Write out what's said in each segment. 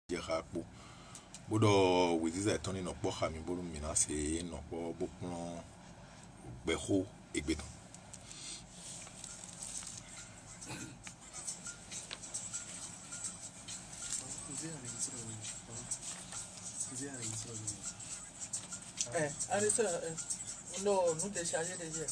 Jerapo. Bodo wiziza etoni no po khami bodo mina se no po bopon beho egbeton. Allez, ça, non, nous décharger déjà.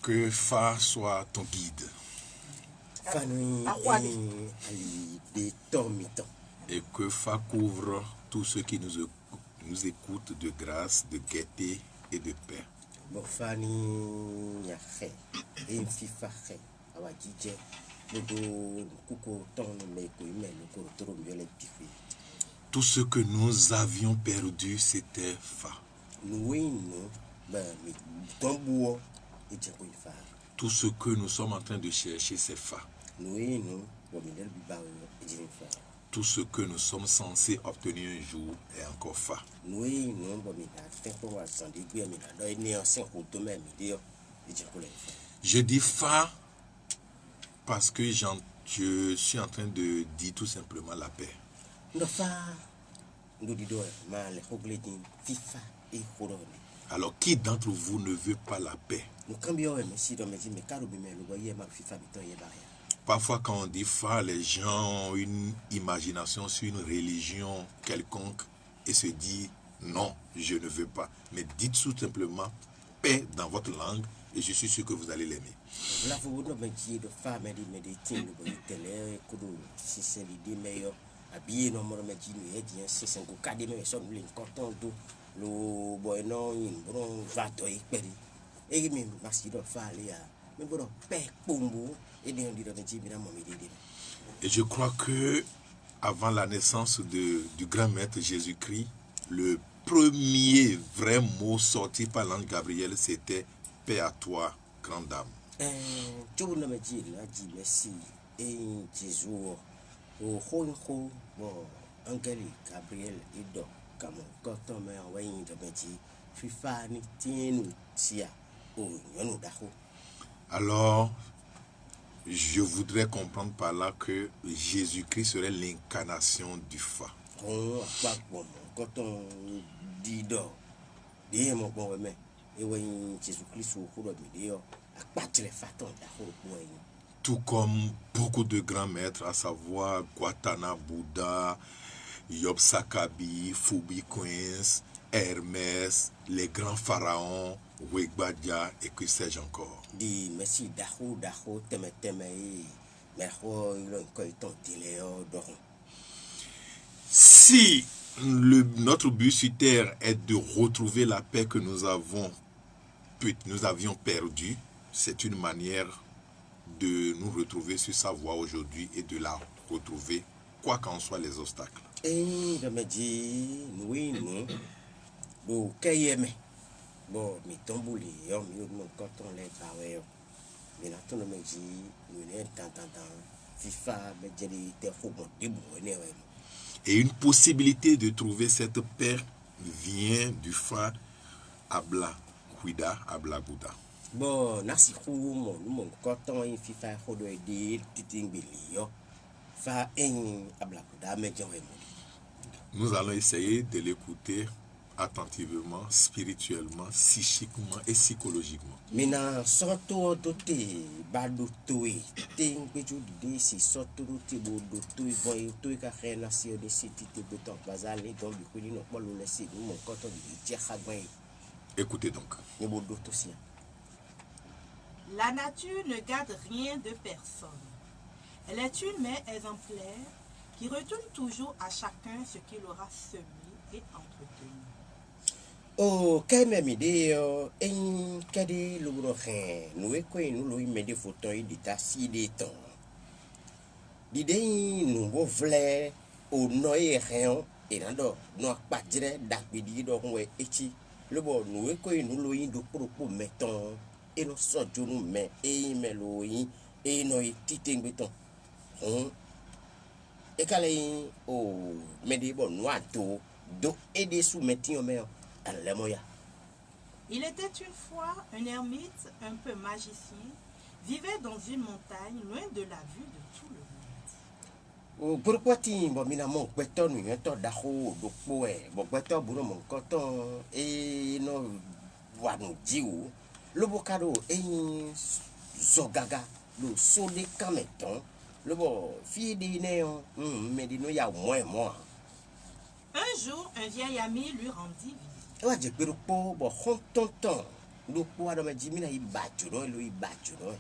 Que Fa soit ton guide. Et que Fa couvre tous ceux qui nous écoutent de grâce, de gaieté et de paix. Tout ce que nous avions perdu, c'était Fa. Tout ce que nous sommes en train de chercher, c'est Fa. Tout ce que nous sommes censés obtenir un jour est encore Fa. Je dis Fa parce que je suis en train de dire tout simplement la paix. Alors, qui d'entre vous ne veut pas la paix? Parfois, quand on dit Fa, les gens ont une imagination sur une religion quelconque et se disent non, je ne veux pas. Mais dites tout simplement paix dans votre langue et je suis sûr que vous allez l'aimer. Et je crois que avant la naissance du grand maître Jésus-Christ, le premier vrai mot sorti par l'ange Gabriel, c'était paix à toi, grande dame. Alors, je voudrais comprendre par là que Jésus-Christ serait l'incarnation du Fa. Tout comme beaucoup de grands maîtres, à savoir Gautama Bouddha, Job Sakabi, Phoebe Queens, Hermès, les grands pharaons, Wegbadia et que sais-je encore. Si notre but sur terre est de retrouver la paix que nous avions perdue, c'est une manière de nous retrouver sur sa voie aujourd'hui et de la retrouver, quoi qu'en soient les obstacles. Et une possibilité de trouver cette paix vient du Fa Abla Huida Abla Bouddha. Nous allons essayer de l'écouter attentivement, spirituellement, psychiquement et psychologiquement. Écoutez donc. La nature ne garde rien de personne. Elle est une mère exemplaire qui retourne toujours à chacun ce qu'il aura semé et entretenu. Oh, keme mideo en kade lubro khen nous e ko nous lui mede photo idita si de temps. L'idée nous voulons au noyer rien et dans nos pas direct d'accueillir donc ouais et le bon nous que nous loin de propos mettons et nous sortons nous mais et meloin et nous titing béton et calé au mais des bon noir tout do et des sous mettons mais à la moya. Il était une fois un ermite un peu magicien, vivait dans une montagne loin de la vue de tout le monde. Pourquoi tu bon mina mon beton nous to daho do poe bon beton buno mon coton et no wanu diu le bocado et zogaga le sole kameton le bo fille de néon mais di no ya moi Un jour, un vieil ami lui rendit visite. wa je pero po bo hontonton le poa do me di mina i battu no lo i battu no.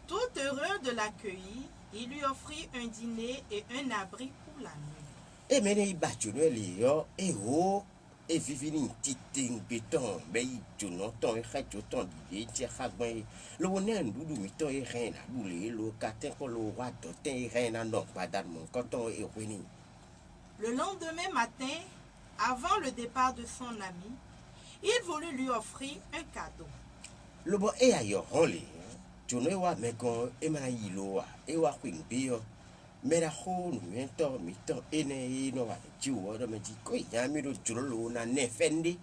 Tout heureux de l'accueillir, il lui offrit un dîner et un abri pour la nuit. E mene i battu no li yo e ho e vivini titing beton be i tuno ton e khacho ton di ti khagben lo wonen dudu mi to e rena bule lo katen ko lo wa do ten e rena no padar mon coton e wini. Le lendemain matin, avant le départ de son ami, il voulut lui offrir un cadeau. Lo bo e ayo holi tuno e wa me kon e mana i lo wa e wa kwin bio mera ho nu ento mi to ene i no wa ju o do me ji ko ya mi do julo lo na ne fendi.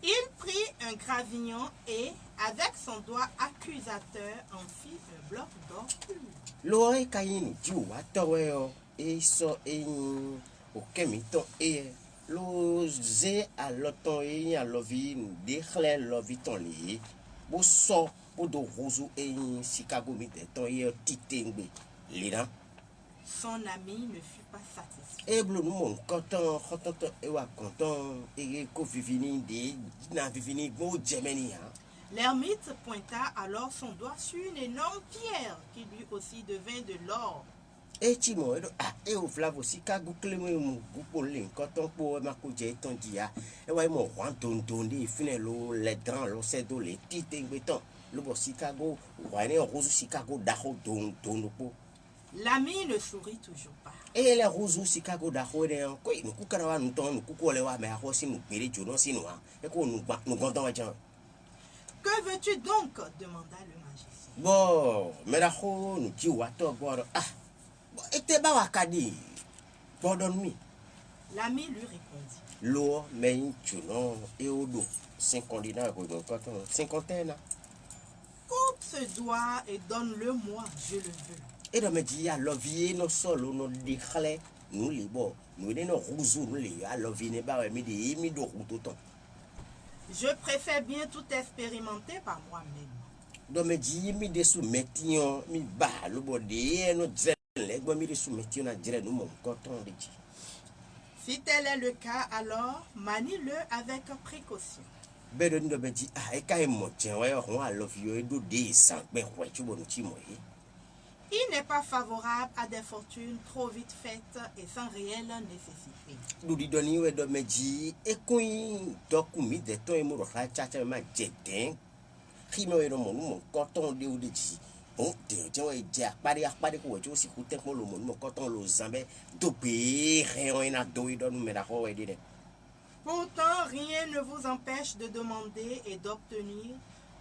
Il prit un gravillon et, avec son doigt accusateur, en fit un bloc d'or pur. Lo e kayin ju wa to we o e so e o kemi to e lo ze a loton e a lovi de khle lovi ton li bo so bo do rozu e Chicago mi de ton e titengbe lina Son ami ne fut pas satisfait. e blo nu mon content e wa content e ko vivini de na vivini go Germany ha. L'ermite pointa alors son doigt sur une énorme pierre qui lui aussi devint de l'or. E ti mo e o flavo Chicago klemo mu gupo lin content po ma ko je ton dia e wa mo wan ton de fine lo le grand lo se do le titengbe ton lo bo Chicago wa ne rozu Chicago da ho don po. L'ami ne sourit toujours pas. E le rozu Chicago da ho de ko nu ku kara wa nu ton nu ku ko le wa me ho si nu pere jo no si nu ha e ko nu gondon wa jan. Que veux-tu donc demanda le magicien. Bon me da ho nu ji wa to bo et te ba wa kadi pardon me. L'ami lui répondit. Lo me chuno e odo 50 dina ko do ko 50 Coupe ce doigt et donne-le-moi, je le veux. e do me ji ya lovie no solo no di khle nu li bo nu ne no ruzu nu li ya lovie ne ba mi di mi do rutoton Je préfère bien tout expérimenter par moi-même. do me ji mi de su metion mi ba lo bo de no dre le bo mi de su metion na dre no mon coton de ji. Si tel est le cas, alors manie-le avec précaution. Bedo ndo be ji e kai mo chen wa yo ho a love you e do de san pe ho chu bo no chi mo yi. Il n'est pas favorable à des fortunes trop vite faites et sans réelle nécessité. Dudi doni we do me ji e kuin do ku mi de to e mo ro ha cha cha ma je den ki mo e no mo no coton de o de ji o de je wa je apari ko jo si ku te mo lo mo coton lo zambe do be rien na do i do no me da ho e de. Pourtant, rien ne vous empêche de demander et d'obtenir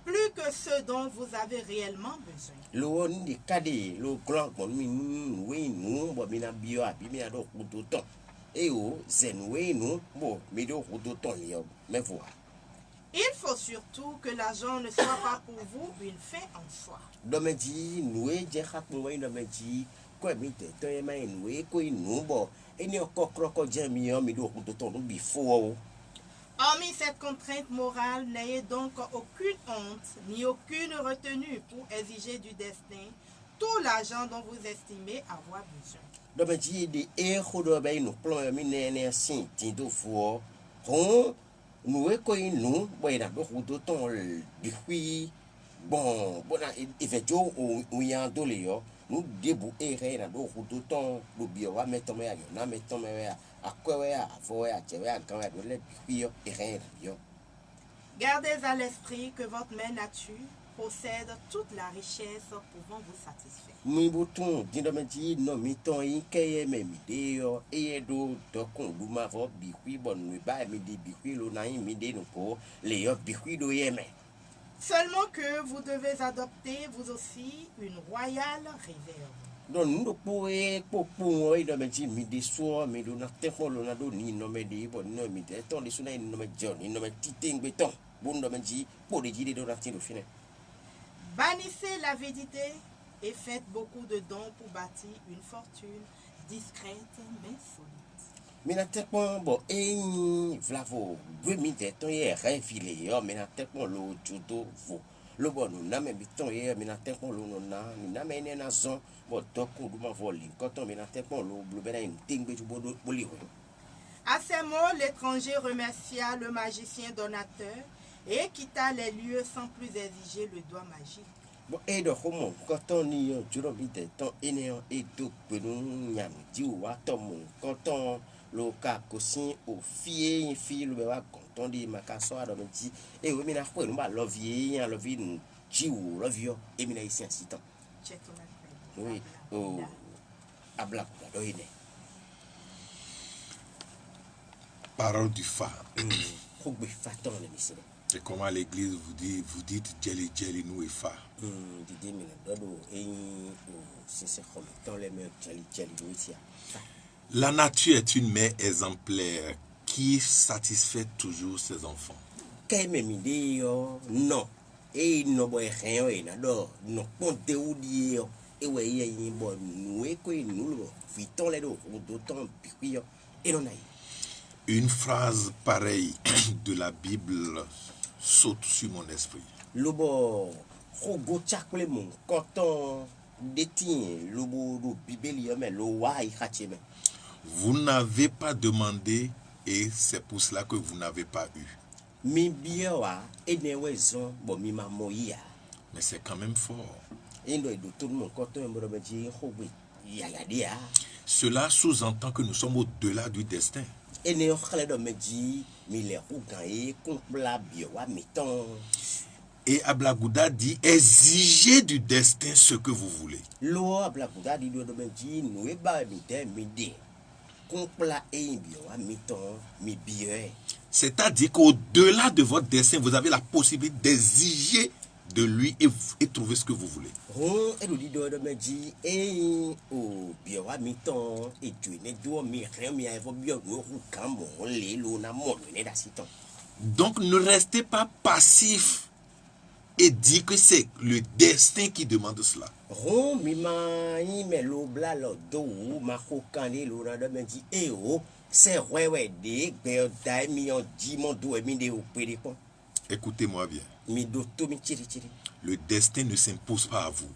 plus que ce dont vous avez réellement besoin. Lo ni kadi lo grand mon mi we nu bo mi na bio abi mi na do ku do ton e o zen we nu bo mi do ku do ton li o me voir. Il faut surtout que l'argent ne soit pas pour vous une fin en soi. Do me ji nu e je khat mo we do me ji ko mi te to e mai nu e ko nu bo e ni o kokroko je mi o mi do ku do ton no before. Hormis cette contrainte morale, n'ayez donc aucune honte ni aucune retenue pour exiger du destin tout l'argent dont vous estimez avoir besoin. Do me ji de e ko do be nu plan mi ne sin tin do fo hon nu e ko nu bo ina do ku do ton di hui bon bona e ve jo o yan do le yo nu debu e re na do ku do ton lo bi wa meto me ayo na meto me ya akwe ya fo ya che ya kan ya do le hui yo e re yo. Gardez à l'esprit que votre mère nature, possède toute la richesse pouvant vous satisfaire. Mi boton dindomeji no mi ton yi keye me mi de yo e do dokon du ma vo bi kwi bon mi ba mi di bi kwi lo na yi mi de no ko le yo bi kwi do ye me. Seulement que vous devez adopter vous aussi une royale réserve. Don ndo po e po o i do meji mi de so mi do na tempo lo na do ni no me de bon no mi de ton de so na no me jon no me titeng beton bon do meji po de ji de do na tin do fine. Bannissez l'avidité et faites beaucoup de dons pour bâtir une fortune discrète mais solide. Mina tekpon bo enyi vlavo gwe mi de ton ye refile yo mina tekpon lo judo vo lo bo no na me biton ye mina tekpon lo no na ni na me ne na zon bo dokun du ma vo lin koton mina tekpon lo blo bena in tingbe ju bo do boli ho. À ces mots, l'étranger remercia le magicien donateur et quitta les lieux sans plus exiger le doigt magique. Bon e do homo koton ni yo juro bi de ton ene yo e do penu nyam ji wa to mo koton lo ka kosin o fie fi lo be wa konton di makaso ado menti e we mina ko ba love ye yan love ni ji wo love yo e mina isi asitan. Check ton appel. Oui, oh abla do ine. Parole du phare. Ko gbe faton le misile. C'est comment à l'église vous dites Jelly Jelly nous et phare. Didi mina dodo en o sese comme dans les mains jali do ici. La nature est une mère exemplaire qui satisfait toujours ses enfants. Kay me mi de yo no e no boy hen e na do no ponte ou di yo e we ye yin bo nu e ko nu lo fi ton le do ton pi yo e non ai. Une phrase pareille de la Bible saute sur mon esprit. Lobo rogo chakle mon coton detin lobo do bibeli me lo wa i khache me. Vous n'avez pas demandé et c'est pour cela que vous n'avez pas eu. Mi biwa e ne wezon bo mi ma moya. Mais c'est quand même fort. E ndo do tout mon coton mo be ji rogo ya ya dia. Cela sous-entend que nous sommes au-delà du destin. E ne khale do me ji mi le rougan e compla biwa mi ton. Et Ablagouda dit, exigez du destin ce que vous voulez. Lo ablakuda di do me ji no e ba mi de mi de. Compla e biwa mi ton mi biye. C'est-à-dire qu'au-delà de votre destin, vous avez la possibilité d'exiger de lui et trouver ce que vous voulez. Ron e do di do me ji e o biwa mi ton e tu ne do mi re mi a vo bio no ru kan mo le lo na mo ne da siton. Donc ne restez pas passif et dit que c'est le destin qui demande cela. Ron mi ma yi me lo bla lo do ma ko kan le lo na do me ji e o c'est ouais de gbe dai mi on di mon do e mi de o pere pon. Écoutez-moi bien. Mi do to mi chiri chiri. Le destin ne s'impose pas à vous.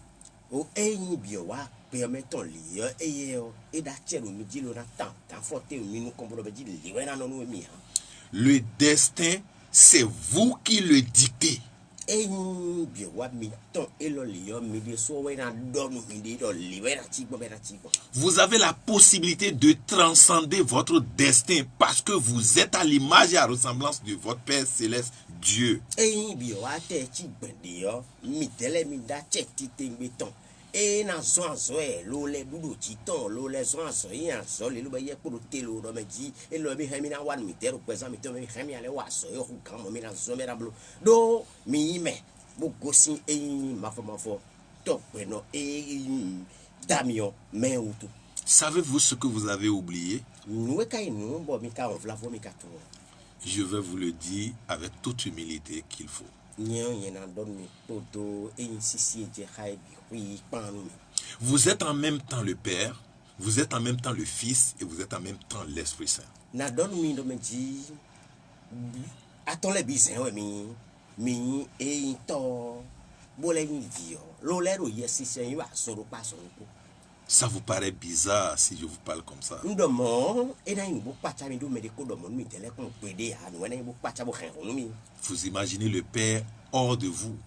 O eyin biwa permetton li yo eyo e da chelo mi di lo na tan forte mi nu kombo be di li we na no no mi ha. Le destin, c'est vous qui le dictez. Eyin biwa mi ton e lo li yo mi de so we na do no mi de do li we na ti gbo be na ti gbo. Vous avez la possibilité de transcender votre destin parce que vous êtes à l'image et à la ressemblance de votre Père Céleste, Dieu. Eyin biwa te ti gbende yo mi tele mi da che ti tengbe ton. E na zo azo e lo le dudu ti ton lo le zo azo yin azo le lo be ye kporo te lo do me ji e lo mi hemi na wan mi te ro pesa mi te mi hemi ale wa so e hu kan mo mi na zo me na blo do mi me bo gosin e ma fo to pe no e damion me utu. Savez-vous ce que vous avez oublié? Nou e kay nou bo mi ka on vla vo mi ka to. Je vais vous le dire avec toute humilité qu'il faut. Vous êtes en même temps le Père, vous êtes en même temps le Fils et vous êtes en même temps l'Esprit Saint. Ça vous paraît bizarre si je vous parle comme ça. Vous imaginez le Père hors de vous.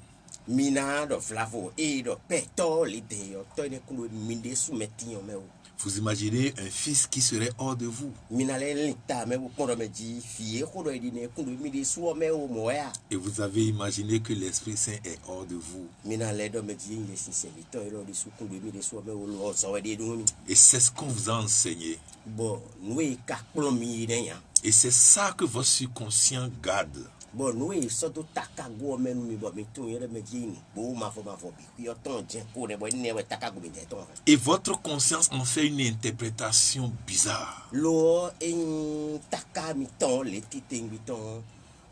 Vous imaginez un fils qui serait hors de vous. Minale lita me poro me ji fie kodo edine kundu mi de so me o moya. Et vous avez imaginé que l'Esprit Saint est hors de vous. Minale do me ji le si vito elo de so kundu mi de so me o lo so de do mi. Et c'est ce qu'on vous a enseigné. Bon, nous e ka plomi de ya. Et c'est ça que votre subconscient garde. Bon, nous e so do taka go me mi bo mi tun yere me ji ni. Bo ma fo bi ku yo ton jen ko ne bo ne we taka go mi de ton. Et votre conscience en fait une interprétation bizarre. Lo en taka mi ton le titing mi ton.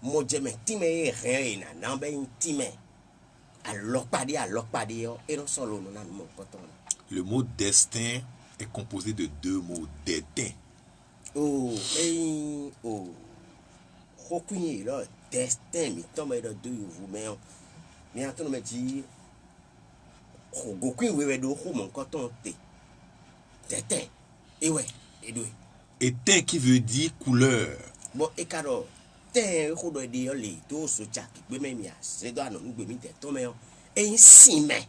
Mo je me time e reina na be intime. Alors pas di yo e non solo non na mo poton. Le mot destin est composé de deux mots, destin. Oh, Hokunye là, destin, mi tombe là de vous mais attends me dit, Goku we do ho mon coton te. Destin. Et ouais, et deux. Et teint qui veut dire couleur. Bon, et caro, te ho do di yo le to so chak, gbe me mi a, se do anon gbe mi te tombe yo. Et si mais.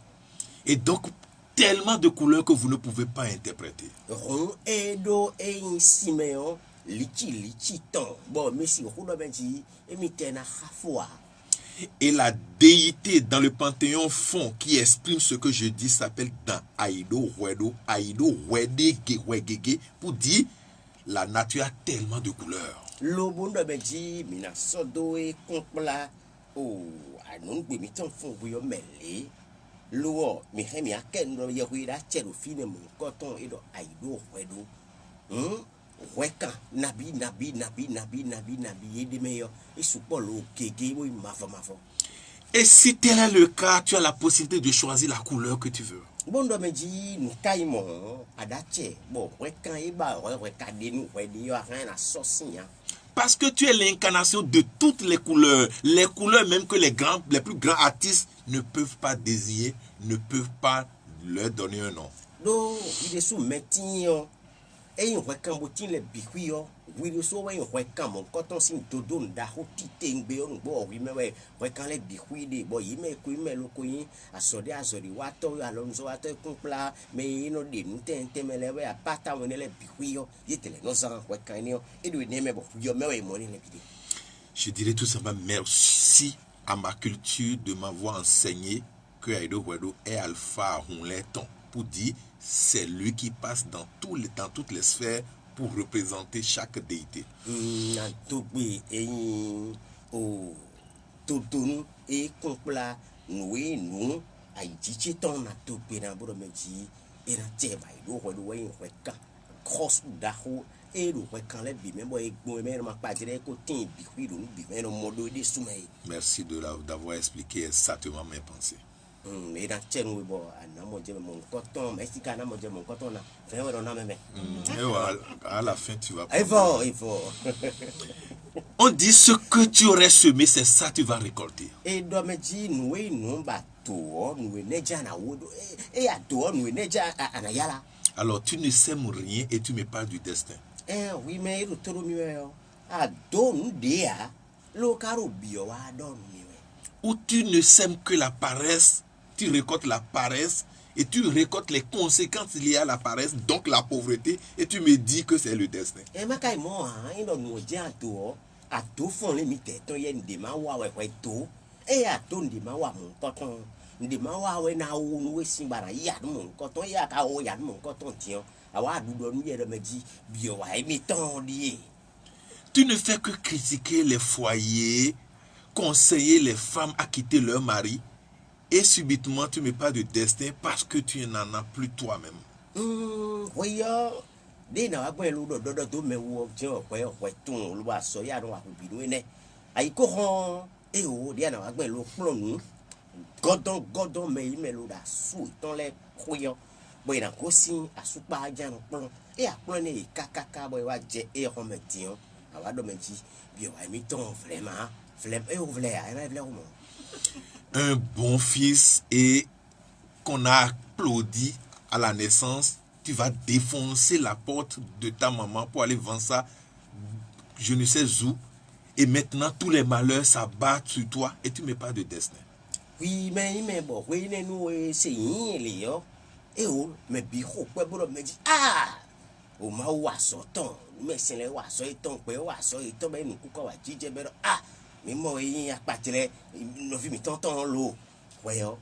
Et donc, tellement de couleurs que vous ne pouvez pas interpréter. Ron edo e simeon lichi ton bon messi hudo benji emitena khafwa. Et la déité dans le panthéon fond qui exprime ce que je dis s'appelle dans Aido Wede Gewegege pour dire la nature a tellement de couleurs. Lobondo benji mina sodo e kompla o anon gbe mi ton fon buyo mele. Lo mi hemi akendo ye huida chero fine mon coton edo Aido Wedo. Weka nabi de meilleur et sous polo kege oui mafo. Et si tel est le cas, tu as la possibilité de choisir la couleur que tu veux. Bon do me di ni kaimo adache bon weka e ba weka de nu we di yo rien na sosia. Parce que tu es l'incarnation de toutes les couleurs même que les plus grands artistes ne peuvent pas désigner, ne peuvent pas leur donner un nom. Do il est sous metinho et un weka botin le bikuyo oui so we weka mon coton sin todo nda hoti tengbe on bo wi mewe weka le bikui de bo yi me ku me lo ko yin asode azori wa to alonzo wa to kunpla me no de nu tente melewe apata won le bikuyo yetele no san weka ni e do ne me bo yo mewe mo ni le bide. Je dirais tout simplement merci à ma culture de m'avoir enseigné que Aido Wedo est alpha Hunleton pour dire c'est lui qui passe dans toutes les sphères pour représenter chaque déité. Nantogbe eyin o todonu e kompla noue nu aijiche ton na togbe na boro meji e na teba Aido Wedo we weka cross daho e lo weka le bi membo e gbon me ma pa dire ko tin bi wi do bi me no modo de soumay. Merci d'avoir expliqué exactement mes pensées. Et dans tiens oui bon mon coton mais si kana mon coton na vraiment on a même. Et voilà, à la fin tu vas. Il faut. On dit ce que tu aurais semé, c'est ça tu vas récolter. Et do me di nous bateau nous neja na wodo et à toi nous neja anayala. Alors tu ne sèmes rien et tu me parles du destin. Oui mais il to mi yo. A do nous dia lo karo bio wa do mi. Ou tu ne sèmes que la paresse, tu récoltes la paresse et tu récoltes les conséquences liées à la paresse, donc la pauvreté, et tu me dis que c'est le destin. Et ma kai mo il no mo je a to fon le mi te to ye ndema wa we to e a to ndema wa mon coton ndema wa we na wo nu we simbara ya mon coton ya ka o ya mon coton tien awa du do nu ye de meji bio wa mi ton die. Tu ne fais que critiquer les foyers, conseiller les femmes à quitter leur mari, et subitement tu me parles de destin parce que tu n'en as plus toi-même. Oui, de na wa lu do me wo je o pe tun lu wa so ya no wa bi nu ne ai ko hon e o de na wa lu plonu godon me lu da su ton le koyo boy na ko sin asupa aja no plon e a plon e kakaka boy wa je e ho me tion awa do me ji bi wa mi ton vraiment flemme e o vle a vle o mo. Un bon fils et qu'on a applaudi à la naissance, tu vas défoncer la porte de ta maman pour aller vendre ça, je ne sais où, et maintenant tous les malheurs s'abattent sur toi et tu me parles de destin. Oui, mais bon, oui, nous c'est les yo. e o me bi ho pe bo me ji ah o ma wa so ton me sin le wa so iton pe wa so iton be nu ku ko wa jije be ah mi mo yin apatire no fi mi ton lo we yo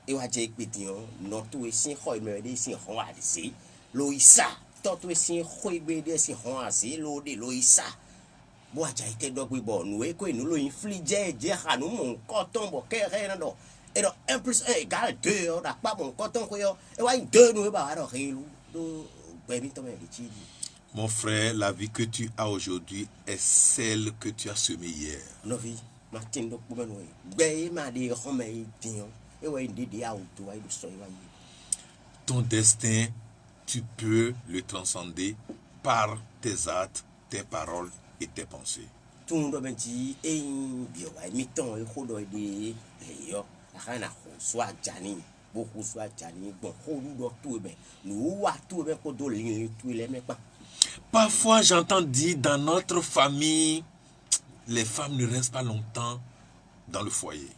e wa je pe ti o no to e sin ho me de sin ho wa de si lo isa to to e sin ho be de sin ho a si lo de lo isa bo aja ite dogbe bo nu e ko inu lo inflige je hanu mo ko ton bo ke re na do et donc 1 plus 1 égale 2 on n'a pas mon coton et ouais 2 nous va alors mon frère, la vie que tu as aujourd'hui est celle que tu as semée hier. No vie Martin do ku benwe gbe ma de home tin e ouais ndidi auto ouais so Ton destin, tu peux le transcender par tes actes, tes paroles et tes pensées. Tout do ben ti e bi wa mi ton e ko do de yo akana ko so ajani beaucoup so ajani bon ko do tout ben nous wa tout ben ko do lin tout les mais pas. Parfois j'entends dire dans notre famille les femmes ne restent pas longtemps dans le foyer.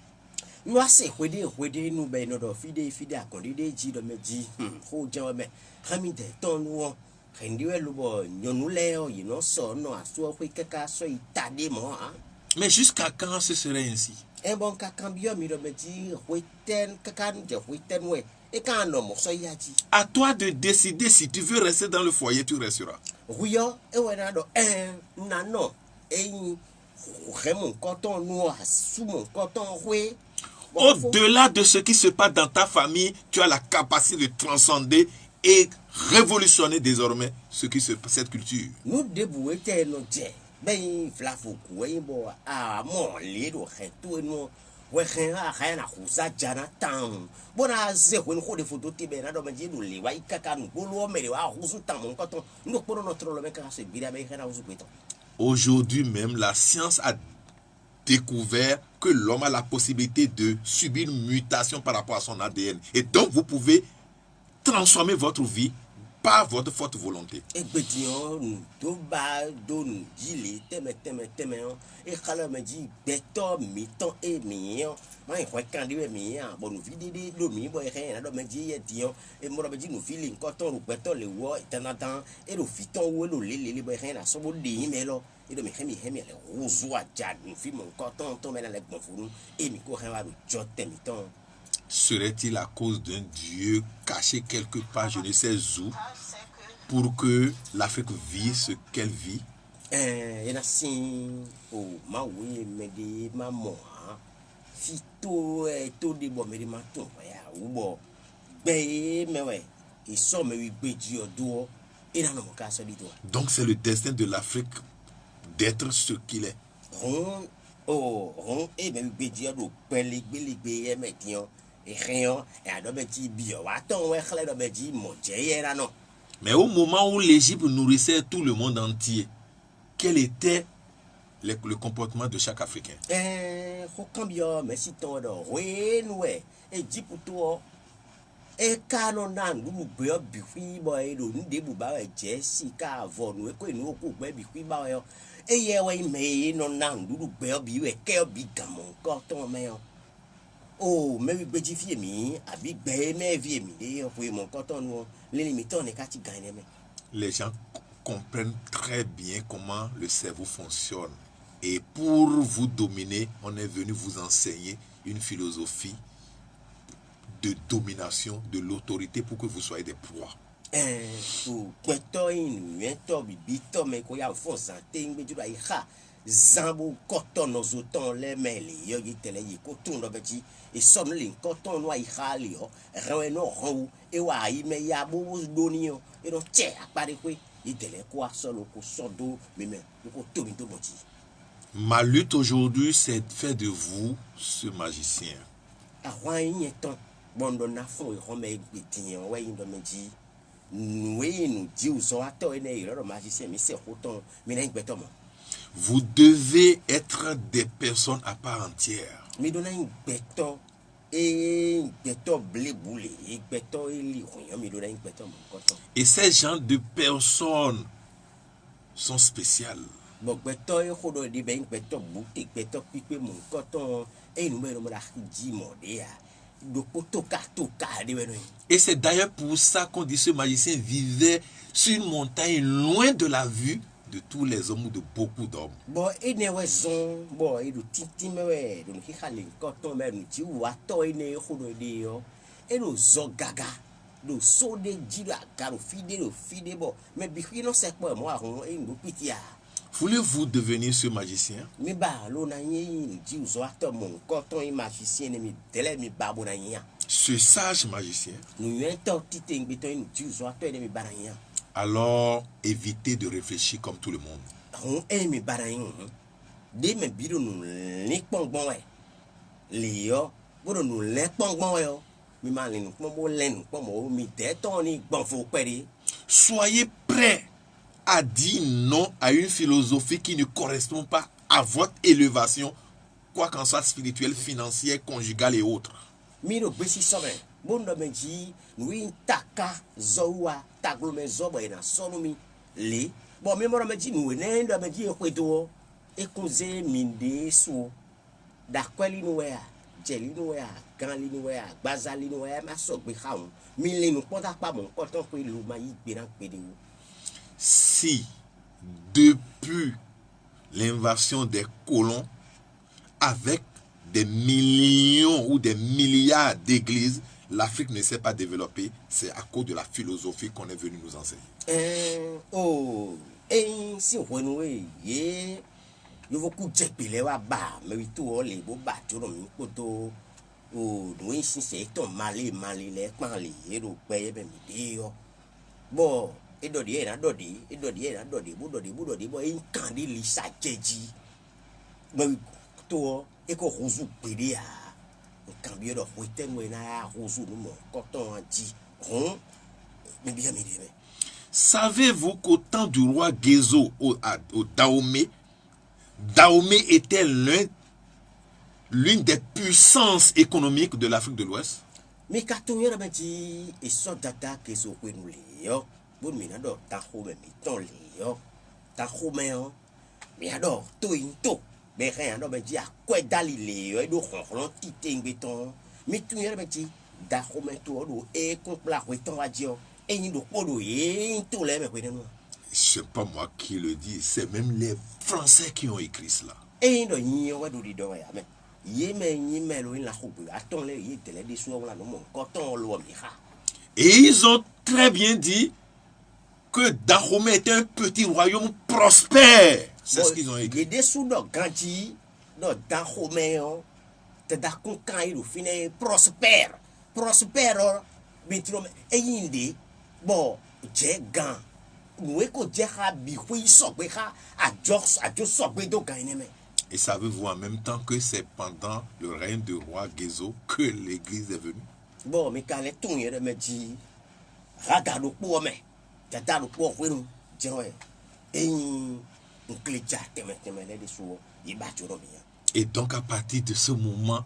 Nous assez wede nous ben no fide akondi de ji do me ji ho je me kami de ton nous rendi we lubo nyonu le o yino so no aso ko keka so itade mo hein. Mais jusqu'à quand ce serait ainsi? Un bon kakambio mi do me ji weten kakan je weten we e kan no mo so yaji. À toi de décider si tu veux rester dans le foyer, tu resteras. Oui, et ouais, non, et mon coton noir, sous mon coton roué. Au-delà de ce qui se passe dans ta famille, tu as la capacité de transcender et révolutionner désormais cette culture. Nous débouillons nos jets, ben, flafou, bon, ah, mon lit, tout et nous. Rien à Rousa Janatan. Bona zéro de photo tibéna de Medji, nous les voyons cacan, boulot, mais à Rousoutan, mon coton, nous prenons notre le mec à ce billet américain à Rousouton. Aujourd'hui même, la science a découvert que l'homme a la possibilité de subir une mutation par rapport à son ADN. Et donc, vous pouvez transformer votre vie par votre forte volonté. Et bédion, do ba, do nous dit, teme, et quand me dit, béton, miton et mignon, moi, il faut qu'un dieu mignon, bon, nous videz de mi, boy, rien, alors me dit, et moi, me dit, nous filons coton, nous béton, les voix, et un attend, et nous fitons, ou nous les boy, rien, à son bout de mais là, et de me rémi, les roseaux à jad, nous filons mon coton, tomber dans les bon fournou, et mi courant à le jotter, miton. Serait-il à cause d'un Dieu caché quelque part, je ne sais où, pour que l'Afrique vive ce qu'elle vit? Il y a si oh ma oui mais des maman fito to de bon mais des maton ya ou bon ben mais ouais ils sont mais oui bédi odo et dans mon cas ça dit toi. Donc c'est le destin de l'Afrique d'être ce qu'il est. Et mais bédi odo pelé mais tiens et rien et à dobe ti bio attends ouais xlé dobe di mo je là non. Mais au moment où l'Égypte nourrissait tout le monde entier, quel était le comportement de chaque Africain? Mais si ton oui, nous, Égypte, toi, et canon, nous, bifi, boy, nous, débouba, Jessica, von, nous, nous, baby, boy, et yeah, mais non, nous, baby, et quel big gamon, carton, mais. Oh, mais oui, bédi fille mi, abi bé, mais vie mi, et mon coton, les limitants, les kati gagne. Les gens comprennent très bien comment le cerveau fonctionne. Et pour vous dominer, on est venu vous enseigner une philosophie de domination, de l'autorité pour que vous soyez des proies. Zambo coton nos autant les mêlés yogi tele yi coton do beti et somme lin coton no yi khali ho reno ho e wa yi me ya bo donio et donc tie apare kwe yi tele ko solo ko sodo mais ko tobi to boti. Ma lutte aujourd'hui, c'est de faire de vous ce magicien. Ahwa yi ton bondo na fo ho me bitin wa yi do meji nous dit ou so ato ene yi ro magicien mi se coton mi na gbeto mo. Vous devez être des personnes à part entière. Mais donne un béton et béton blé boulé et béton et li mais donne un béton mon coton. Et ces gens de personnes sont spéciales. Bon béton et khodo di ben béton boutique béton piqué mon coton et nous me la di modé do potoka toka de beno. Et c'est d'ailleurs pour ça qu'on dit ce magicien vivait sur une montagne loin de la vue de tous les hommes ou de beaucoup d'hommes. Bon, et ne wezon, bon, et do titi mewe, do ki khale koton me no ti wa to ene khodo de yo. Et do zo gaga, do so de di la garo fide bon, mais bi non c'est quoi moi on e no pitia. Voulez-vous devenir ce magicien? Mi ba lo na yin di zo ato mon koton e magicien ne mi tele mi babo na yin. Ce sage magicien. Nou yen to titi ngbeto yin di zo ato ne mi ba na yin. Alors, évitez de réfléchir comme tout le monde. On aime barayin. De me biro nou le pongbon we. Le yo, boro nou le pongbon we yo. Mi ma le nou pongbo len nou pongbo mi de ton ni bon fo kwere. Soyez prêts à dire non à une philosophie qui ne correspond pas à votre élévation, quoi qu'en soit spirituelle, financière, conjugale et autres. Mi do besi sobe. Bon do me ji nou in taka zowa taglo me zobo e na sonu mi le. Bon mi mo do me ji nou ne do me ji e kwedo. E kunze minde so. Da kweli nou we a, jeli nou we a, ganli nou we a, bazali nou we a, ma so gbe khaun. Mi le nou konta pa mon konton kwe lou ma yi gbe nan kwede ou. Si, depuis l'invasion des colons, avec des millions ou des milliards d'églises, l'Afrique ne s'est pas développée, c'est à cause de la philosophie qu'on est venu nous enseigner. Si on ye, yo voku jepile wa ba, mais tout ole bo ba turo mi koto o no si se to mali le kwa le ero pe be mi dio. Bo e do di na dodi, bu dodi bo in kan di li sa jeji. Bo to e ko rozu pede a. Cambio de wete mo na rozu no mo koton di. Mais bien mi di. Savez-vous qu'au temps du roi Gézo au Dahomey, Dahomey était l'une des puissances économiques de l'Afrique de l'Ouest? Mais quand on y a et so data que so kwe nou le yo, bon mi na do ta ho me mi ton le yo, ta ho me yo, mi ado to into, be rien do be di a kwe dali le yo e do khon tite ngbeton, mi tu y a da ho me to do e kompla kwe ton wa di yo, e ni do podo e into le me kwe nou. C'est pas moi qui le dis, c'est même les Français qui ont écrit cela. Et do ni wa do di do ya me. Et ils ont très bien dit que Dahomey était un petit royaume prospère. C'est ce qu'ils ont écrit. Et savez-vous en même temps que c'est pendant le règne du roi Gézo que l'église est venue? Bon, mais quand les tons y me dit, regarde pour me, t'as le pour vous, et donc à partir de ce moment,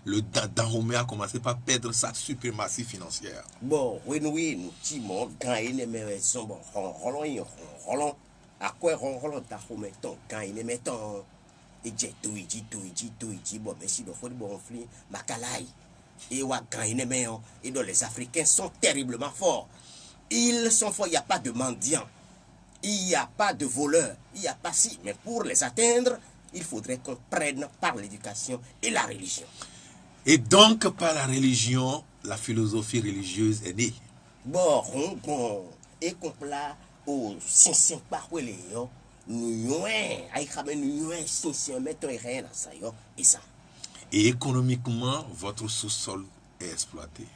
le Dahomey a commencé par perdre sa suprématie financière. Bon, oui, nous, Timon, quand il est son bon, Roland, à quoi Roland Dahomey, ton, quand il est mettant. Et j'ai tout, bon, mais si le fond bon fli, Makalai, et Wakaïneméon, et donc les Africains sont terriblement forts. Ils sont forts, il n'y a pas de mendiants, il n'y a pas de voleurs, il n'y a pas si, mais pour les atteindre, il faudrait qu'on prenne par l'éducation et la religion. Et donc, par la religion, la philosophie religieuse est née. Bon, et qu'on plat au 500 par Léon. Et économiquement, votre sous-sol est exploité.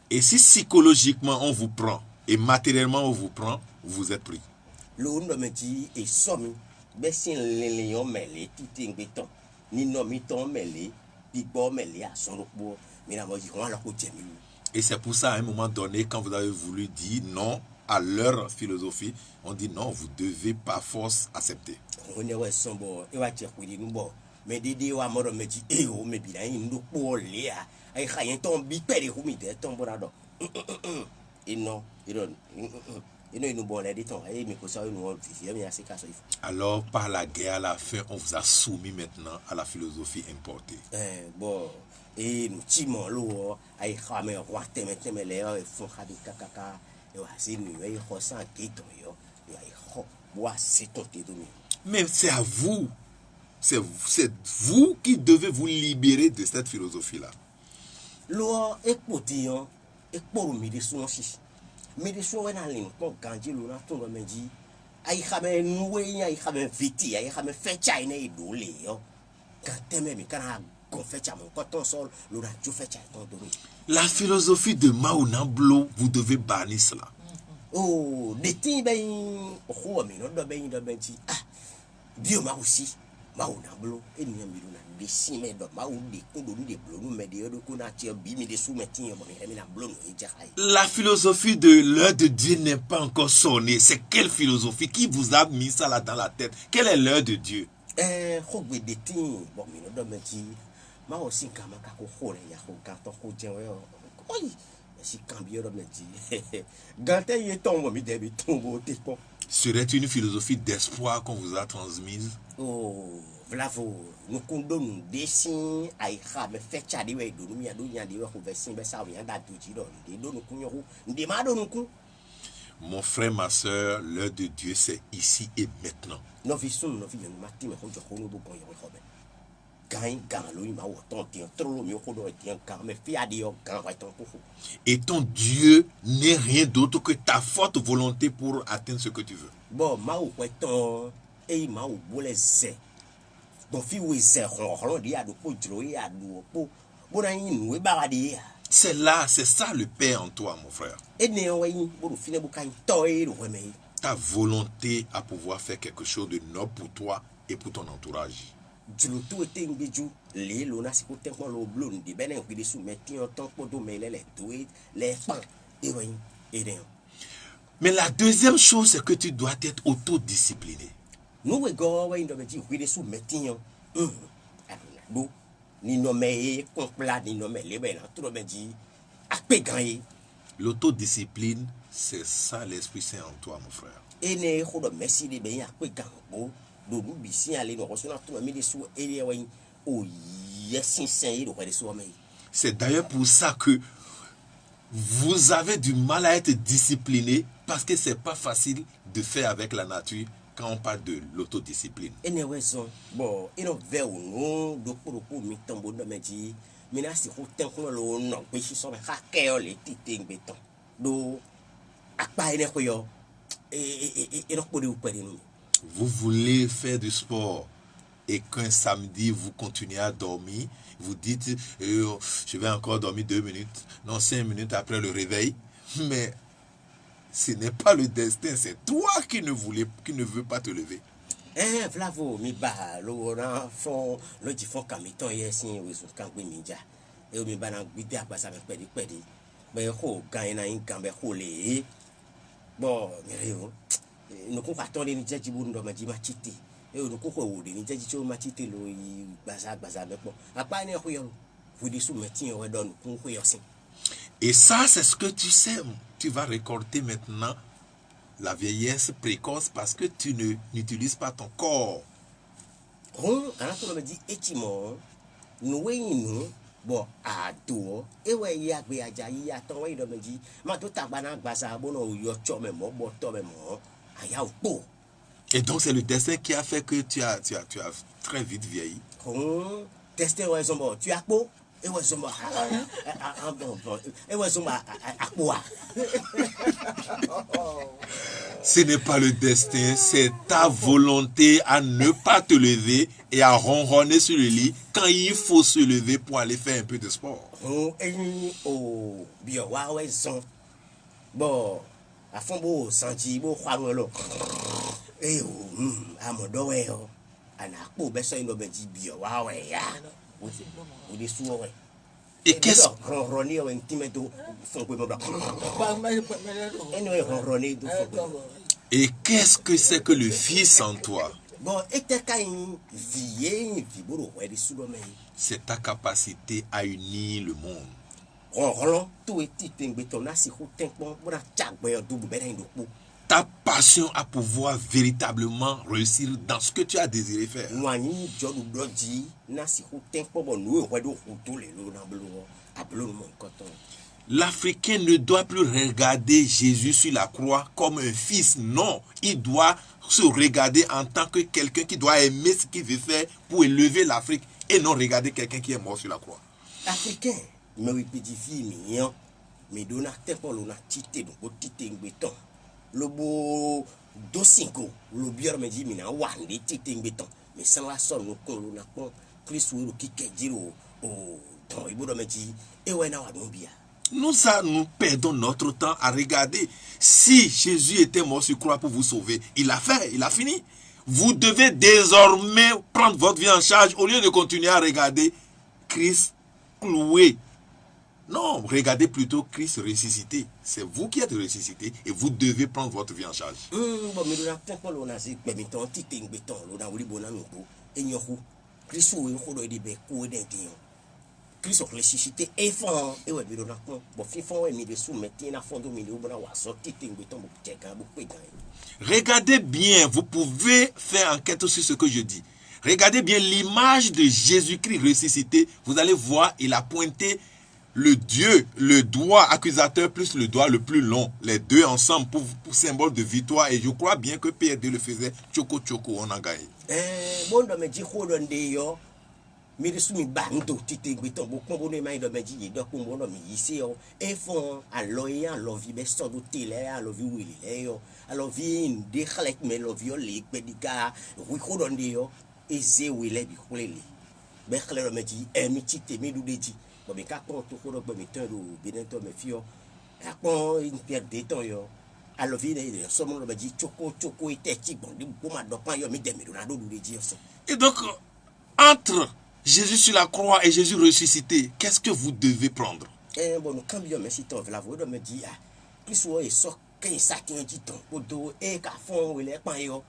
Et si psychologiquement on vous prend et matériellement on vous prend, vous êtes pris. Et c'est pour ça, à un moment donné, quand vous avez voulu dire non à leur philosophie, on dit non, vous devez par force accepter. Et nous bon les détons et mais que ça nous vivre mais assez casse. Alors, par la guerre à la fin, on vous a soumis maintenant à la philosophie importée. Bon, et nous timons l'eau, aïe, ramé, roi, témé, les font rabi caca, et voici nous, aïe, ressent guéton, et aïe, bois, c'est ton tédomi. Mais c'est à vous. C'est vous qui devez vous libérer de cette philosophie-là. L'eau est potillon, et pour me dessus aussi. Mais des choses en ligne, quand Gandhi l'a tout le monde dit, aïe, ramé, noué, aïe, ramé, viti, aïe, ramé, fait chine, et doulé, quand t'aimes, mais quand on fait mon coton sol, l'on a tout fait ton domi. La philosophie de Mao Nablo, vous devez bannir cela. Oh, des petits ben, oh, mais non, ben, ah, Dieu m'a aussi, Mao Nablo, et nous avons des cimets de Mao, des condons, des blonds, mais des autres qu'on a tiré, bimi, des sous-mettings, mais la blonde, et jahaï. La philosophie de l'heure de Dieu n'est pas encore sonnée. C'est quelle philosophie qui vous a mis ça là dans la tête? Quelle est l'heure de Dieu? Hogwe des ting, bon, mais non, mais dit, Mao aussi, quand ma caco, il y a un carton, oui, si cambio, mais dit, Ganté, il est tombé, mais il est tombé, t'es bon. Serait une philosophie d'espoir qu'on vous a transmise? Oh, bravo. Nous condamnons des signes à y mais fait chadi ouais de nous y a deux y a des ouais qu'on signes ben ça vient d'adoutir dans des deux nous cognos des madons nous. Mon frère, ma soeur, l'heure de Dieu, c'est ici et maintenant. Nos vies sont nos vies nous matin mais on joue nous beaucoup y robin. Gain lui m'a autant tient trop mieux qu'on doit tient quand mais fait dire quand va ton pour. Et ton Dieu n'est rien d'autre que ta forte volonté pour atteindre ce que tu veux. Bon, m'a ou ton et m'a ou bolé c'est. Ton fils oui c'est on dit à do pour jouer à do pour bon nous baradi. C'est là, c'est ça le Père en toi, mon frère. Et néo bon finir boucan toy le mais Ta volonté à pouvoir faire quelque chose de noble pour toi et pour ton entourage. Tout était ngiju les lona si ko tempo lo blon de benen ko de soumetti en temps pour do les doué les pan et oui et rien. Mais la deuxième chose, c'est que tu dois être autodiscipliné. Nous we go we ndo meji ko de soumetti do ni nommé complet ni nommé les ben tout meji akpe gagner. L'autodiscipline, c'est ça l'Esprit Saint en toi, mon frère. Et ne ko do merci de ben akpe gagner. Do nous bisi aller nous recevoir tout mais sous et oui oh yes saint do de sous mais. C'est d'ailleurs pour ça que vous avez du mal à être discipliné parce que c'est pas facile de faire avec la nature quand on parle de l'autodiscipline. Et ne raison bon et non vers nous do pour mi tambo do meji mina si ko ten ko lo no pe si so be ka ke o le titing beton do akpa ene ko yo et no ko de ou pere nous. Vous voulez faire du sport et qu'un samedi vous continuez à dormir, vous dites je vais encore dormir 2 minutes, non 5 minutes après le réveil, mais ce n'est pas le destin, c'est toi qui ne veux pas te lever. Vlavo mi ba lo na fon lo di fon kamiton yesin we so kan gbe mi ja e mi ba na gbide apasa me pedi be ho gan na in kan be ho le bon mi re o no ko ka ton ni jeji bu ndo ma ji ma chiti e no ko ko wo ni jeji cho ma chiti lo yi gbaza be po apa ni ko yo vous di sou metin o don ko ko yo sin. Et ça c'est ce que tu sais, tu vas récolter maintenant la vieillesse précoce parce que tu n'utilises pas ton corps. Alors on me dit etimo nous nous bon à tout et ouais ya gbe aja ya ton ouais do me dit ma to tabana gbasa bo no yo cho me mo bo to me mo aya po. Et donc c'est le destin qui a fait que tu as très vite vieilli. Tester ouais zombo tu as po et ouais zombo et ouais zombo à quoi. Ce n'est pas le destin, c'est ta volonté à ne pas te lever et à ronronner sur le lit quand il faut se lever pour aller faire un peu de sport. Oh, bien, ouais, bon, à fond, beau, senti, beau, crois-le. Eh, à mon dos, ouais, à la peau, ben, ça, il nous dit bien, ouais, ou des sous, ouais. Et qu'est-ce ronronner un petit peu fond pour Et qu'est-ce que c'est que le Fils en toi? Bon, et t'es quand vie ouais, des sous c'est ta capacité à unir le monde. Ronron, tout est petit béton, là, c'est bon, bon, tchak, double, ben, ta passion à pouvoir véritablement réussir dans ce que tu as désiré faire. Nwani jodu doji na si hu tempo bo nu e do hu to le lo na blo ablo mon koton. L'Africain ne doit plus regarder Jésus sur la croix comme un fils. Non, il doit se regarder en tant que quelqu'un qui doit aimer ce qu'il veut faire pour élever l'Afrique et non regarder quelqu'un qui est mort sur la croix. Africain, me répétit fi mi yan, me dona tempo lo na tite do tite ngbeton. Le beau dosingo, le bière me dit mina wandi tite ngbeton. Mais sans la sonne no kon lo na kon Christ wo ki kediro o ton ibodo me dit e we na wa don bia. Nous perdons notre temps à regarder. Si Jésus était mort sur croix pour vous sauver, il l'a fait, il a fini. Vous devez désormais prendre votre vie en charge au lieu de continuer à regarder Christ cloué. Non, regardez plutôt Christ ressuscité. C'est vous qui êtes ressuscité et vous devez prendre votre vie en charge. Bon, mais on a peut-être pas l'on si mais ton tite ngbeton lo na wuli bona ngo e nyoku Christ wo ko do di be ko den tin. Christ ressuscité et fond et ouais bidon nakon bon fifon et mi de sous metti na fond do mi do bona wa sorti ngbeton bo teka bo pe gan. Regardez bien, vous pouvez faire enquête sur ce que je dis. Regardez bien l'image de Jésus-Christ ressuscité. Vous allez voir, il a pointé le doigt accusateur plus le doigt le plus long. Les deux ensemble pour symbole de victoire. Et je crois bien que PRD le faisait. Choco, on a gagné. Bon, me dit qu'on yo. Mais de sous mi bando tite gbeton bo kon bono mai do me ji do kon bono mi isi o e fon aloye alovi be so do tele alovi wili le yo alovi de khalek me lovi o le pedika wi ko don de yo e ze wile bi kulele be khalero me ji e mi tite mi du de ji bo be ka kon to ko do bo mi tan do benento me fio a kon in per de ton yo alovi de so mo lo be ji choko e te ti bon di bo ma do pan yo mi de mi do na do de ji so. Et donc entre Jésus sur la croix et Jésus ressuscité, qu'est-ce que vous devez prendre? Bon, quand bien merci ton la voix de me dire plus ou et so que ça qui dit ton podo et ka fond il est pas yo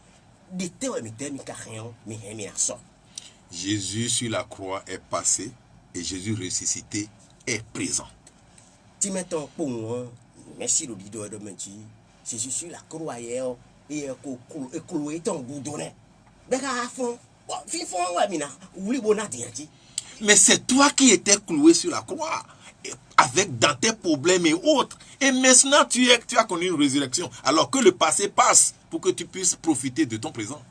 de te mi te mi ka rien mi so. Jésus sur la croix est passé et Jésus ressuscité est présent. Tu mets ton pour moi merci le leader de me dire Jésus sur la croix hier et ko ton boudonné be ka fond. Mais c'est toi qui étais cloué sur la croix avec dans tes problèmes et autres. Et maintenant tu as connu une résurrection alors que le passé passe pour que tu puisses profiter de ton présent.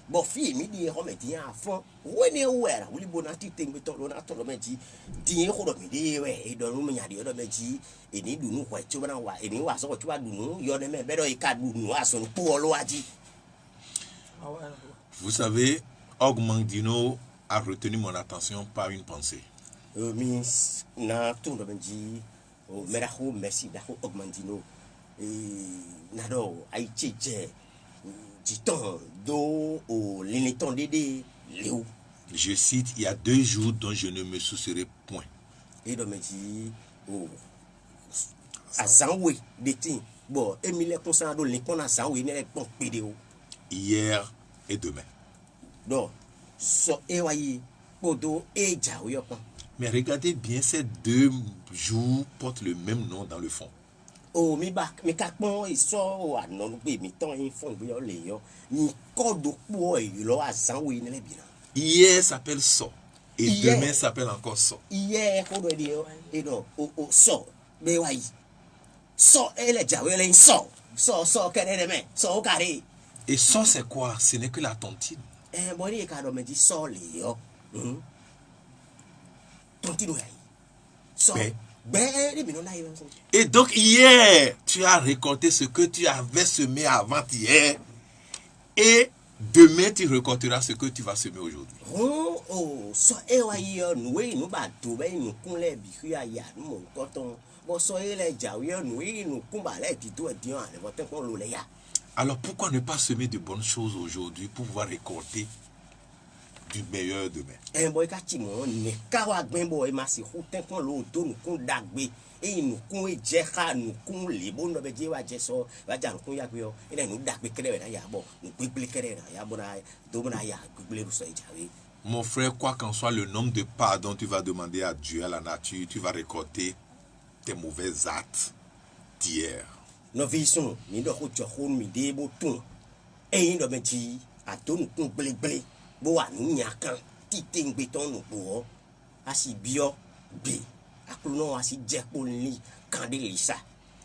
Bon fi mi di ho me di afon we ne wera wuli bonati tengbeton lo na to lo meji di ho do mi di we e do nu nya di do meji e ni du nu kwa ti bana wa e ni wa so ti wa du nu yo ne me be do ika du nu aso nu po lo aji. Vous savez, Ogmandino a retenu mon attention par une pensée. Mi na to do meji o mera ho merci da ho Ogmandino e na do ai cheje Je cite, il y a 2 jours dont je ne me soucierai point. Et donc, hier et demain. Mais regardez bien, ces 2 jours portent le même nom dans le fond. Oh, mi kakpon iso anon pe mi ton infon bi le yo ni kodo po e lo azan we ne le bi na. Hier s'appelle So et demain s'appelle encore So. Hier kodo de yo e do o so be wa yi. So e le jawe le so kere de me so kare. Et So c'est quoi? Ce n'est que la tontine. Bon ni ka do me di so le yo. Tontine ya. So. Et donc hier, tu as récolté ce que tu avais semé avant-hier. Et demain, tu récolteras ce que tu vas semer aujourd'hui. Alors pourquoi ne pas semer de bonnes choses aujourd'hui pour pouvoir récolter du meilleur demain? Mon frère, quoi qu'en soit le nombre de pardons tu vas demander à Dieu, à la nature, tu vas récolter tes mauvais actes d'hier. No vision mi do ko chokun mi de bo tun. E ndo meji atun kun ble bo wa nu nyakan ti ting beton no bo. Asi bio bi. Akluno asi jekpol ni kande lisa.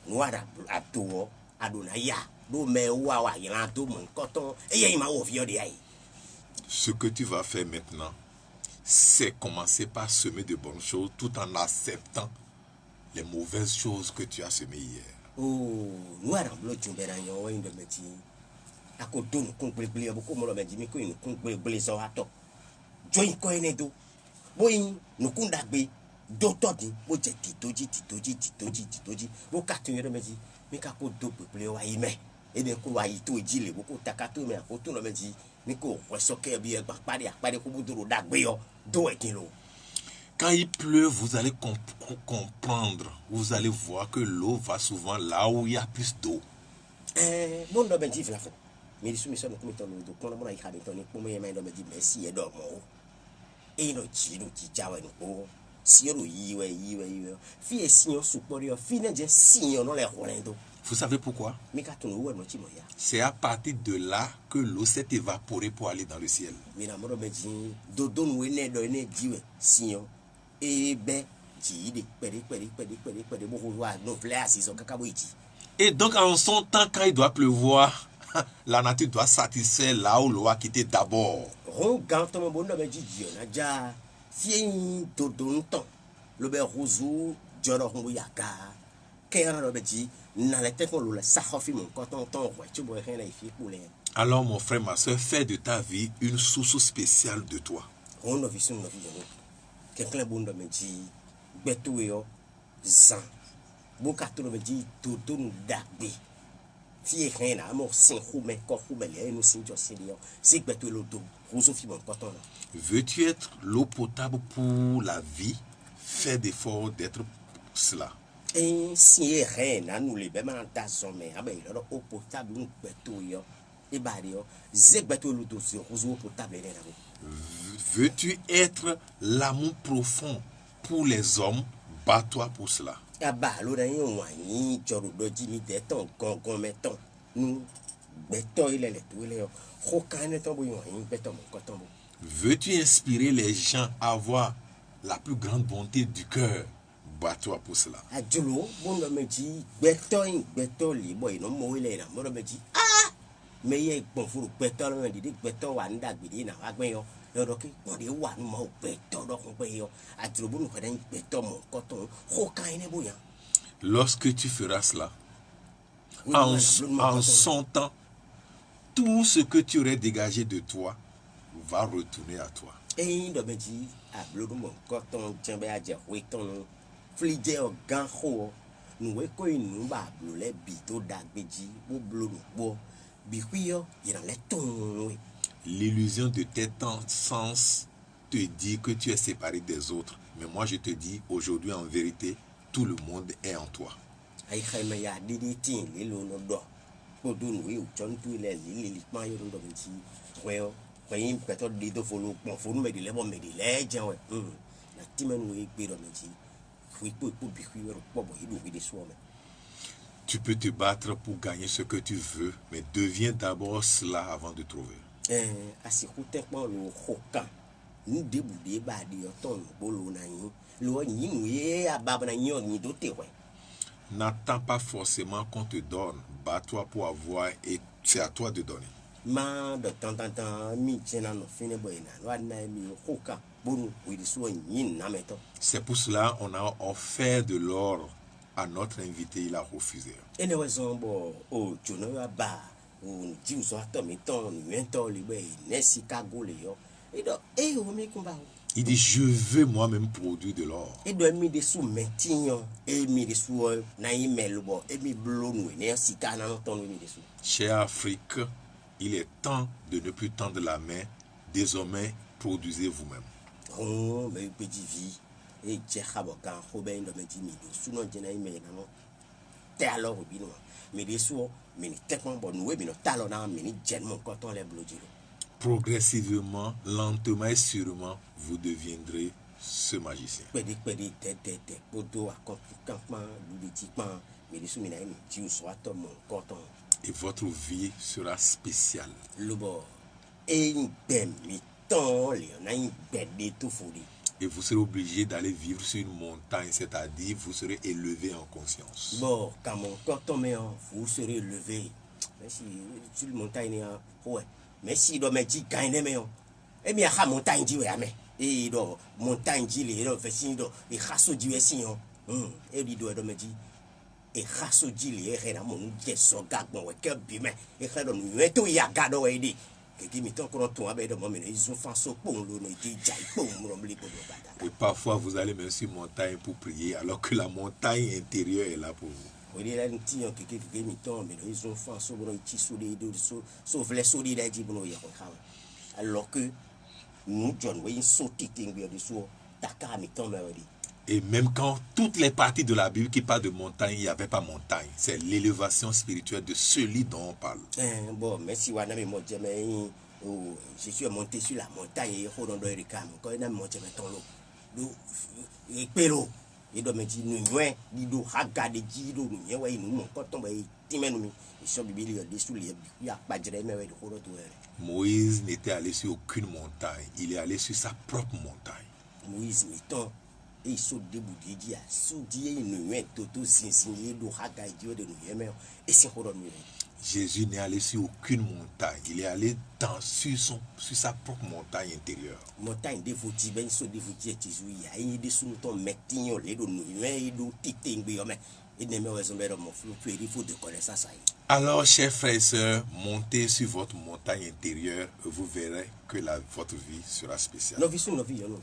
No ada ato adona ya. Do me wa yan do mon koton e yen ma wo fio de ai. Ce que tu vas faire maintenant, c'est commencer par semer de bonnes choses tout en acceptant les mauvaises choses que tu as semées hier. Oh, no ada blo jumbe na yo ndo meji. Ako don kun ble bo ko mo lo meji mi ko inu kun ble so ato. Join ko ene do. Boyin no kun dagbe do todi bo je titoji bo ka tun yo meji mi ka ko do ble wa ime. Ebe ko wa yi to jile bo ko takato me ko tun lo meji mi ko so ke bi e gba pade ko bo do dagbe yo do e kin lo. Quand il pleut, vous allez comprendre, vous allez voir que l'eau va souvent là où il y a plus d'eau. Bon do benji fla fo. Mi di sumi so no kumito no do kono mo na ikha de to ni po me me do benji merci e do mo. E no ji do ji jawe no po. Si yo yiwe. Fi e si yo supori yo fi ne je si yo no le holendo. Vous savez pourquoi? Mi ka to no wo no chi mo ya. C'est à partir de là que l'eau s'est évaporée pour aller dans le ciel. Mi na mo do benji do no ne do ne jiwe si yo. E be ji de pere bo wa no vle asiso kaka bo iti. Et donc en son temps, quand il doit pleuvoir, la nature doit satisfaire là où l'eau a quitté d'abord. Ron ganto mo bondo be jiji na ja fien to don ton lo be rozu joro ho yaka kera lo be ji na le te ko lo le sa khofi mon koton ton wa tu bo hen na ifi pour les. Alors mon frère, ma soeur, fais de ta vie une source spéciale de toi. Ron no vision no vision quelqu'un bondo me ji betu yo zan bo ka to lo be ji to don dagbe fie hen na mo sin xume ko xume le no sin jo sin yo si betu lo do rozu fi mon koton. Veux-tu être l'eau potable pour la vie? Fais d'efforts d'être cela. Et si rien, nous les bêmes en tas sommet, avec leur eau potable, nous beto yo, et bario, zek beto le dossier, eau potable. Veux-tu être l'amour profond pour les hommes? Bats-toi pour cela. Ah bah, l'eau d'un yoin, joro doji mi déton, gongon mettons, nous, beto il est le tout, il est aucun ne tombe yoin, beton mon coton. Veux-tu inspirer les gens à avoir la plus grande bonté du cœur? Bats-toi pour cela. Adjulo, bon me dit, beto li, boy, non, moi, il est là, moi, me dit, ah, mais il y a bon fou, beto, me dit, beto, wanda, bidi, na, agbeyo, yoroki, bon, des wan, mo, beto, donc, beyo, adjulo, bon, nous, beto, mon coton, aucun ne bouillant. Lorsque tu feras cela, en son temps, tout ce que tu aurais dégagé de toi va retourner à toi. Et il me dit, à bleu, mon coton, tiens, ben, à dire, oui, ton, flidé au ganho, nous, nous, bah, bleu, les bito, d'agbeji, ou bleu, ou, biquio, il en est ton, oui. L'illusion de tes sens te dit que tu es séparé des autres. Mais moi, je te dis, aujourd'hui, en vérité, tout le monde est en toi. Aïe, mais il y a des ting, les lono d'or. Pour nous, oui, ou John, tous les liquements, il y a un petit, ouais, ouais, peut-être des deux follow, mon phone, mais des bons, mais des legends, ouais. La team, oui, pédo, mais si, oui, pour biquio, pour il des soins. Tu peux te battre pour gagner ce que tu veux, mais deviens d'abord cela avant de trouver. À ce côté-là, le hoka, nous débouler, bah, des automnes, bolo, naï, le yin, à baba, naï, ni doté, ouais. N'attends pas forcément qu'on te donne. Bats-toi pour avoir et c'est à toi de donner. Ma de temps en temps, mi tiens no fine boyna, wana mi hoka, bonu, oui, so yin na meto. C'est pour cela qu'on a offert de l'or à notre invité, il a refusé. Et nous sommes au Juno ba, ou Dieu soit tomiton, mento libe, nesi kago leo. Et donc, et au me kumba. Il dit, je veux moi-même produire de l'or. Et doit mi des sous metignon, et mi des sous na imelbo, et mi blonu, ne si kana no ton mi des sous. Chère Afrique, il est temps de ne plus tendre la main. Désormais, produisez vous-même. Oh, mais petit vie. Et j'ai rabokan, Robin de Medimido, sous non général, t'es alors au mais des sous, mais ni tellement bon, nous, mais nos talons, mais ni gênement quand on les bloqué. progressivement, lentement et sûrement, vous deviendrez ce magicien. Pedi tete podo campement ludiquement mais les soumina ni tu soit mon coton Et votre vie sera spéciale. lobo et une belle temps on a une belle tout folie. Et vous serez obligé d'aller vivre sur une montagne, c'est-à-dire vous serez élevé en conscience. Bon, quand mon coton mais vous serez levé. Mais si sur la montagne ouais. Mais si do me dit gagner mais et bien la montagne dit ouais mais et do montagne dit les vecins do et raso dit vecins et lui do me dit et raso dit les rena mon gesso gagnon ouais que bi mais et rena nous to ya gado ouais dit que mi ton ko ton abe do mo ils ont fait so pon lo no dit jai pon mo mli ko do bata. Et parfois vous allez même sur montagne pour prier alors que la montagne intérieure est là pour vous. Oui, là, nous disons que mi ton mais ils ont fait so bon ti so de so vle so de dit bon ya ko alors que nous John oui sauter tingue de so taka mi ton mais dit. Et même quand toutes les parties de la Bible qui parlent de montagne, il n'y avait pas montagne. C'est l'élévation spirituelle de celui dont on parle. Bon, merci, je suis monté sur la montagne et je suis dans le cam. Quand il a monté ton lot, le pélo, il doit me dire, nous, nous, regarder, nous, nous, quand on va y timenu, et sur Bible, il sous les, il n'y a pas de remède de retour. Moïse n'était allé sur aucune montagne. Il est allé sur sa propre montagne. Moïse, mettons, et il saute debout, il dit, il nous est tout signé, nous, regarder, de nous, et c'est pour nous. Jésus n'est allé sur aucune montagne. Il est allé sur sa propre montagne intérieure. Montagne de Fouti, ben so de Fouti et Tizouya, et de Souton, Mectignon, les deux, et de Titing, et de mes hommes, mon flou, il faut de connaître ça. Alors, chers frères et sœurs, montez sur votre montagne intérieure et vous verrez que votre vie sera spéciale. Nos vies, non.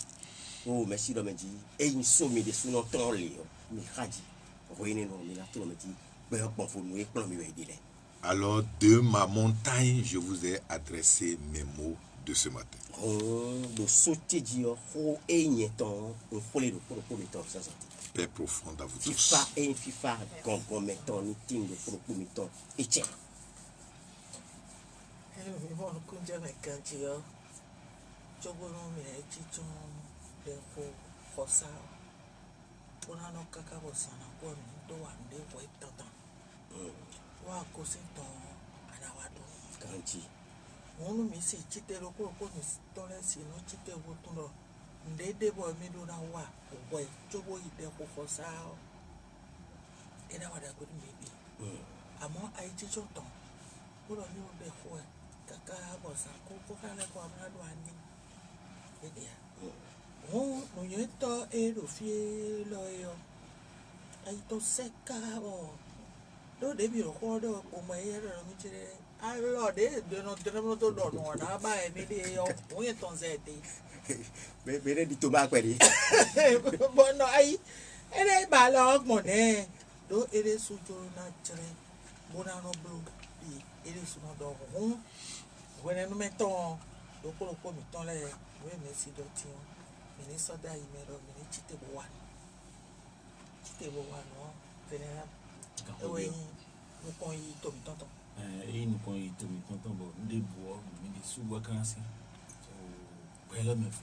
Oh, merci, l'homme dit, et une somme de sous notre temps, Léo, mais radis. Voyez, non, mais là, tout le monde dit, ben, bon, faut nous éclamer, il est. Alors, de ma montagne, je vous ai adressé mes mots de ce matin. Paix profonde à vous tous. Wa kosinto anawado Kanti. Onu mi si chite lo ko mi tole si no chite wo tundo ndede bo mi do na wa boy jobo ide ko fosa ina wada ko mi amo ai ti choton ko lo ni o de ko kaka bo sa ko kana ko amra do ani edia no yeto e do fie lo yo ai to seka o do de bi ro do o mo ye ro mi tire a lo de no to do no na ba e mi de yo o ye ton ze de Bere di toba kweri. bo no ai ere ba lo mo ne do ere su jo na tire bo na no blu bi ere su no do ho wene no meton do ko mi ton le we me si do ti o mi ni so da i me ro mi ni chite bo wa no venera oui, nous avons eu tout le temps. Et nous avons eu tout le temps. Nous avons eu tout le temps. Nous avons eu tout le temps.